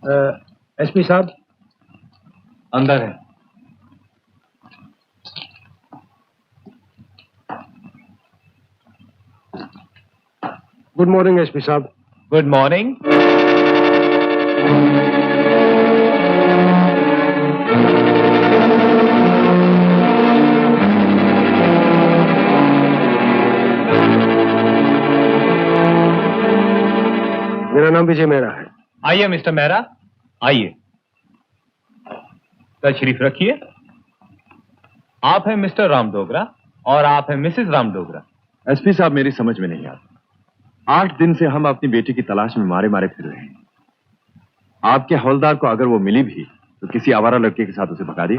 SP साहब अंदर है। गुड मॉर्निंग एसपी साहब। Good morning. मेरा नाम विजय मेहरा है। आइए मिस्टर मेहरा, आइए। तशरीफ रखिए। आप हैं मिस्टर राम डोगरा और आप हैं मिसेस राम डोगरा। एसपी साहब, मेरी समझ में नहीं आता। 8 दिन से हम अपनी बेटी की तलाश में मारे मारे फिर रहे हैं। आपके हवलदार को अगर वो मिली भी तो किसी आवारा लड़के के साथ उसे भगा दी।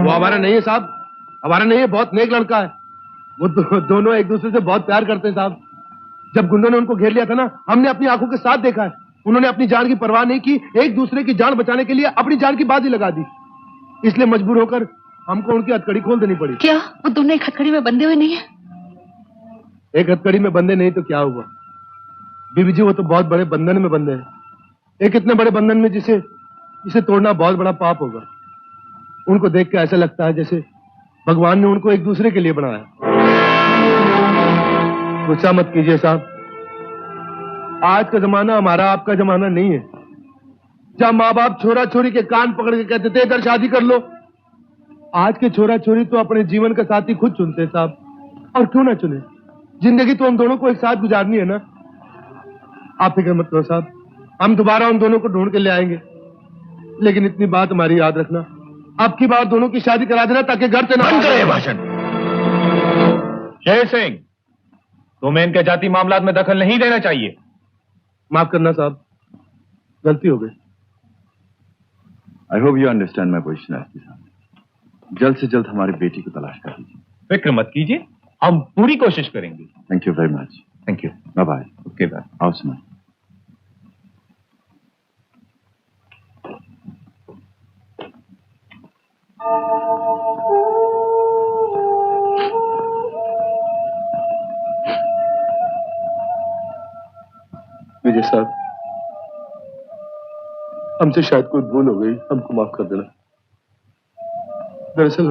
वो आवारा नहीं है साहब, आवारा नहीं है, बहुत नेक लड़का है। वो दोनों एक दूसरे से बहुत प्यार करते हैं साहब। जब गुंडों ने उनको घेर लिया था ना, हमने अपनी आंखों के साथ देखा है। उन्होंने अपनी जान की परवाह नहीं की, एक दूसरे की जान बचाने के लिए अपनी जान की बाजी लगा दी। इसलिए मजबूर होकर हमको उनकी हथकड़ी खोल देनी पड़ी। क्या वो दोनों एक हथकड़ी में बंधे हुए नहीं है? एक हथकड़ी में बंधे नहीं तो क्या हुआ बीबी जी, वो तो बहुत बड़े बंधन में बंधे हैं। एक इतने बड़े बंधन में जिसे तोड़ना बहुत बड़ा पाप होगा। उनको देख के ऐसा लगता है जैसे भगवान ने उनको एक दूसरे के लिए बनाया। गुस्सा मत कीजिए साहब, आज का जमाना हमारा आपका जमाना नहीं है। जब माँ बाप छोरा छोरी के कान पकड़ के कहते थे इधर शादी कर लो, आज के छोरा छोरी तो अपने जीवन का साथी खुद चुनते हैं साहब। और क्यों ना चुने, जिंदगी तो हम दोनों को एक साथ गुजारनी है ना। आप फिक्र मत करो साहब, हम दोबारा उन दोनों को ढूंढ के ले आएंगे। लेकिन इतनी बात हमारी याद रखना, अब की बार दोनों की शादी करा देना ताकि घर से ना भाषण। शेर सिंह, तुम्हें इनके जाति मामलात में दखल नहीं देना चाहिए। माफ करना साहब, गलती हो गई। I hope you understand my position SP साहब। जल्द से जल्द हमारी बेटी को तलाश कर दीजिए। फिक्र मत कीजिए, हम पूरी कोशिश करेंगे। Thank you very much. Thank you. Bye bye. Okay bye. आओ सुना। विजय साहब, हमसे शायद कोई भूल हो गई, हमको माफ कर देना। दरअसल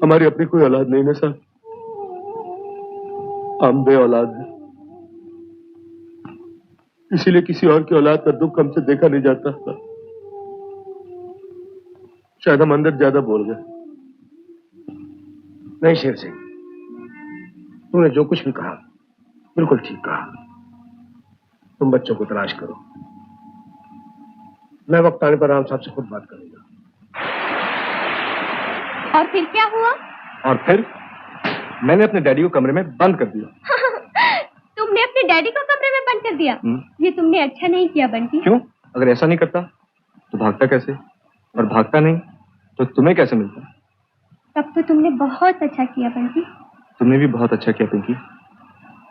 हमारी अपनी कोई औलाद नहीं है साहब, हम बे औलाद हैं। इसीलिए किसी और की औलाद का दुख हमसे देखा नहीं जाता। शायद हम अंदर ज्यादा बोल गए। नहीं शेर सिंह, तूने जो कुछ भी कहा बिल्कुल ठीक कहा। तुम बच्चों को तलाश करो, मैं वक्त आने पर राम साहब से खुद बात करूंगा। और फिर क्या हुआ? और फिर मैंने अपने डैडी को कमरे में बंद कर दिया। तुमने अपने डैडी को कमरे में बंद कर दिया? ये तुमने अच्छा नहीं किया बंटी। क्यों? अगर ऐसा नहीं करता तो भागता कैसे, और भागता नहीं तो तुम्हें कैसे मिलता? तब तो तुमने बहुत अच्छा किया बंटी। तुमने भी बहुत अच्छा किया पिंकी।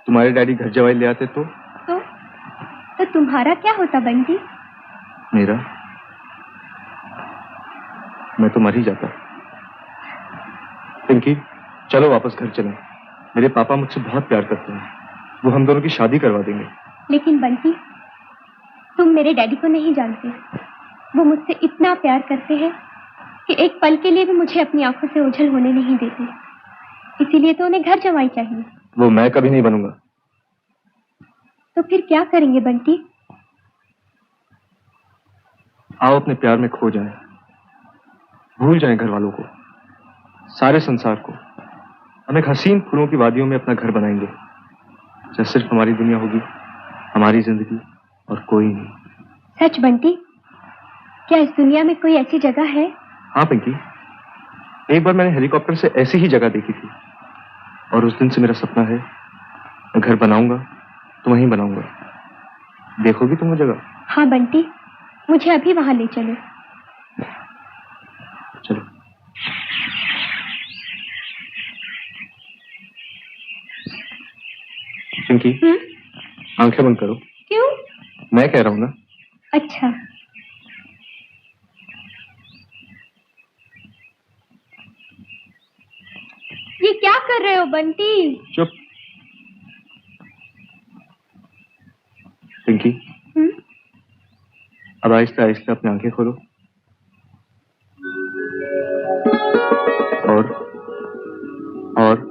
तुम्हारे डैडी घर जवाई ले आते तो तुम्हारा क्या होता बंटी? मेरा? मैं तो मर ही जाता। पिंकी, चलो वापस घर चलें। मेरे पापा मुझसे बहुत प्यार करते हैं, वो हम दोनों की शादी करवा देंगे। लेकिन बंटी, तुम मेरे डैडी को नहीं जानते। वो मुझसे इतना प्यार करते हैं कि एक पल के लिए भी मुझे अपनी आंखों से ओझल होने नहीं देते। इसीलिए तो उन्हें घर जवाई चाहिए। वो मैं कभी नहीं बनूंगा। तो फिर क्या करेंगे बंटी? आओ अपने प्यार में खो जाएं, भूल जाएं घर वालों को, सारे संसार को। हम एक हसीन फूलों की वादियों में अपना घर बनाएंगे, जहाँ सिर्फ हमारी दुनिया होगी, हमारी जिंदगी, और कोई नहीं। सच बंटी? क्या इस दुनिया में कोई ऐसी जगह है? हाँ पिंकी, एक बार मैंने हेलीकॉप्टर से ऐसी ही जगह देखी थी, और उस दिन से मेरा सपना है मैं घर बनाऊंगा तो वहीं बनाऊंगा। देखोगी तुम वो जगह? हाँ बंटी, मुझे अभी वहां ले चलो। चलो। पिंकी, आंखें बंद करो। क्यों? मैं कह रहा हूं ना। अच्छा। ये क्या कर रहे हो बंटी? चुप। पिंकी, अब आहिस्ते आहिस्ते अपनी आंखें खोलो। और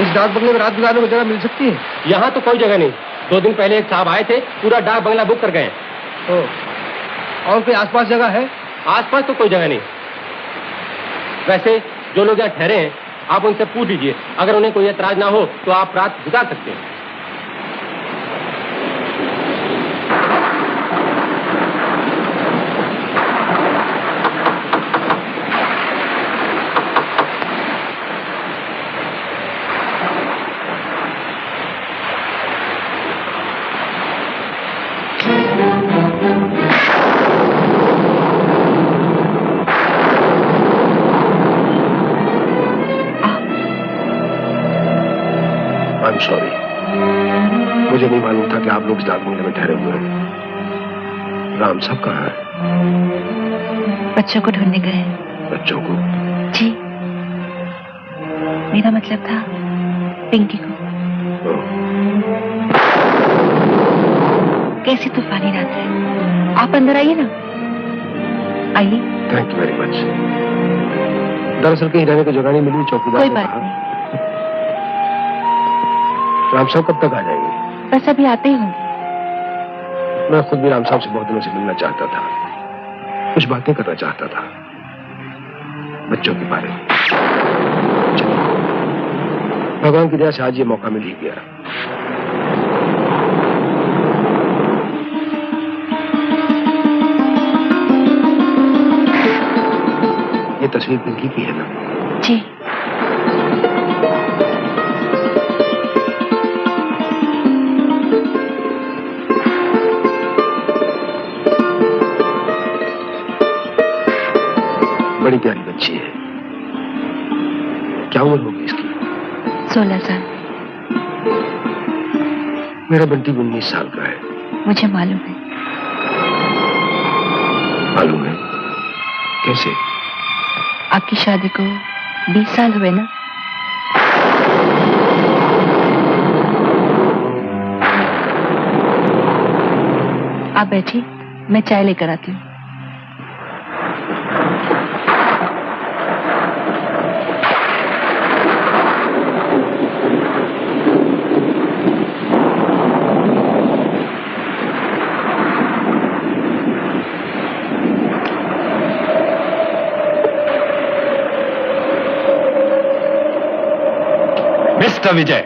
इस डाक बंगले में रात गुजारने को जगह मिल सकती है? यहाँ तो कोई जगह नहीं। 2 दिन पहले एक साहब आए थे, पूरा डाक बंगला बुक कर गए। और कोई आसपास जगह है? आसपास तो कोई जगह नहीं। वैसे जो लोग यहाँ ठहरे हैं, आप उनसे पूछ लीजिए। अगर उन्हें कोई एतराज ना हो तो आप रात गुजार सकते हैं। I'm sorry. मुझे नहीं मालूम था कि आप लोग इस डाक बंगले में ठहरे हुए हैं। राम साहब कहाँ है? बच्चों को ढूंढने गए हैं। बच्चों को? जी, मेरा मतलब था पिंकी को। कैसी तूफानी रात है। आप अंदर आइए ना, आइए। Thank you very much. दरअसल कहीं रहने को जगह नहीं मिली, चौकीदार कोई ने बात कहा। नहीं, राम साहब कब तक आ जाएंगे? बस अभी आते ही होंगे। मैं खुद भी राम साहब से बहुत दिनों से मिलना चाहता था, कुछ बातें करना चाहता था बच्चों के बारे में। चलिए, भगवान की दया से आज ये मौका मिल ही गया। ये तस्वीर पिंकी की है ना? जी। बड़ी प्यारी बच्ची है। क्या उम्र होगी इसकी? 16 साल। मेरा बंटी 19 साल का है। मुझे मालूम है। मालूम है? कैसे? आपकी शादी को 20 साल हुए ना? आप बैठिए, मैं चाय लेकर आती हूँ। मिस्टर विजय,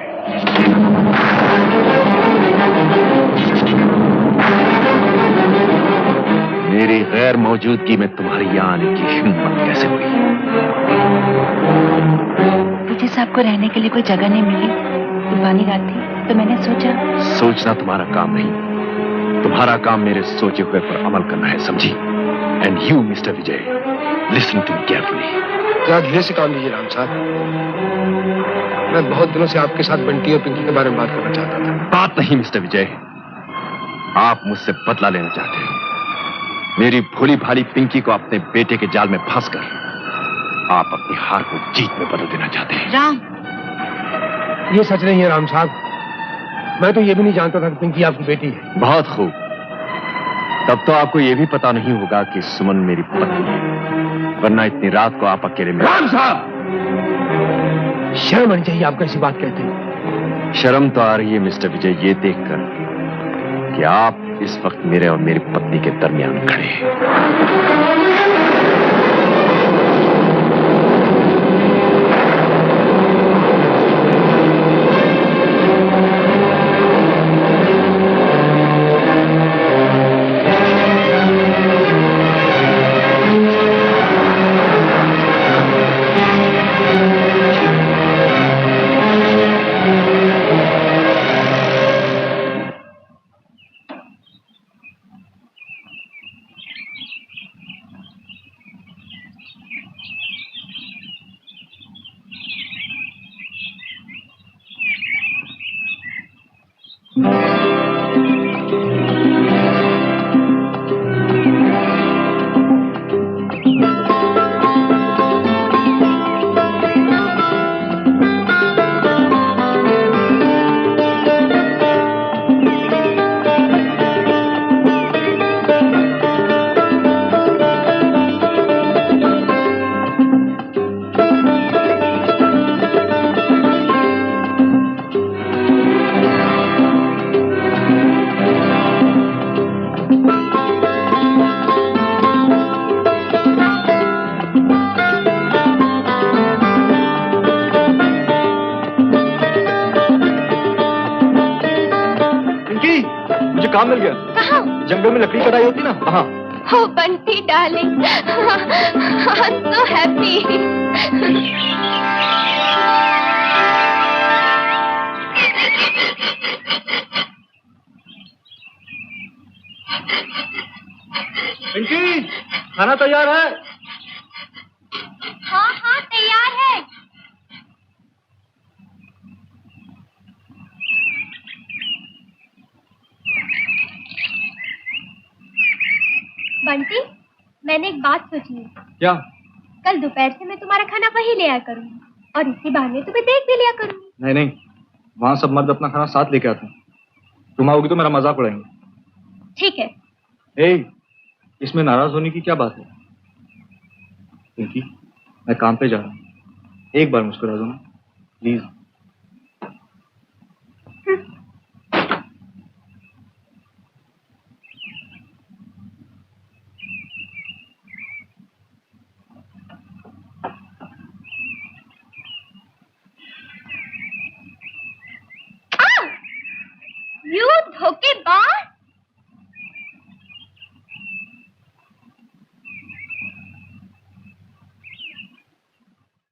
मेरी गैर मौजूदगी में तुम्हारी यहाँ आने की हिम्मत कैसे हुई? विजय साहब को रहने के लिए कोई जगह नहीं मिली। तूफानी रात थी तो मैंने सोचा। सोचना तुम्हारा काम नहीं, तुम्हारा काम मेरे सोचे हुए पर अमल करना है, समझी? And you mister Vijay, listen to me carefully. जरा धीरे से काम लीजिए राम साहब। मैं बहुत दिनों से आपके साथ बंटी और पिंकी के बारे में बात करना चाहता था। बात नहीं मिस्टर विजय, आप मुझसे बदला लेना चाहते हैं। मेरी भोली भाली पिंकी को अपने बेटे के जाल में फंसकर आप अपनी हार को जीत में बदल देना चाहते हैं। राम, ये सच नहीं है राम साहब। मैं तो ये भी नहीं जानता था कि पिंकी आपकी बेटी है। बहुत खूब, तब तो आपको यह भी पता नहीं होगा कि सुमन मेरी पत्नी है, वरना इतनी रात को आप अकेले में। राम साहब, शर्म आनी चाहिए आपको ऐसी बात कहते हैं। शर्म तो आ रही है मिस्टर विजय ये देखकर कि आप इस वक्त मेरे और मेरी पत्नी के दरमियान खड़े हैं। मुझे काम मिल गया। कहाँ? जंगल में लकड़ी कटाई होती ना, वहाँ। Oh, Bunty, darling. I'm so happy. Pinky, खाना तैयार है। हाँ हाँ तैयार है। बंटी, मैंने एक बात सोची है। क्या? कल दोपहर से मैं तुम्हारा खाना वही ले आया करूंगी और इसी बहाने तुम्हें देख भी लिया करूंगी। नहीं नहीं, वहाँ सब मर्द अपना खाना साथ लेके आते हैं। तुम आओगी तो मेरा मजाक उड़ाएंगे। ठीक है। ए, इसमें नाराज होने की क्या बात है? पिंकी, मैं काम पे जा रहा हूँ, एक बार मुस्कुरा दो ना प्लीज।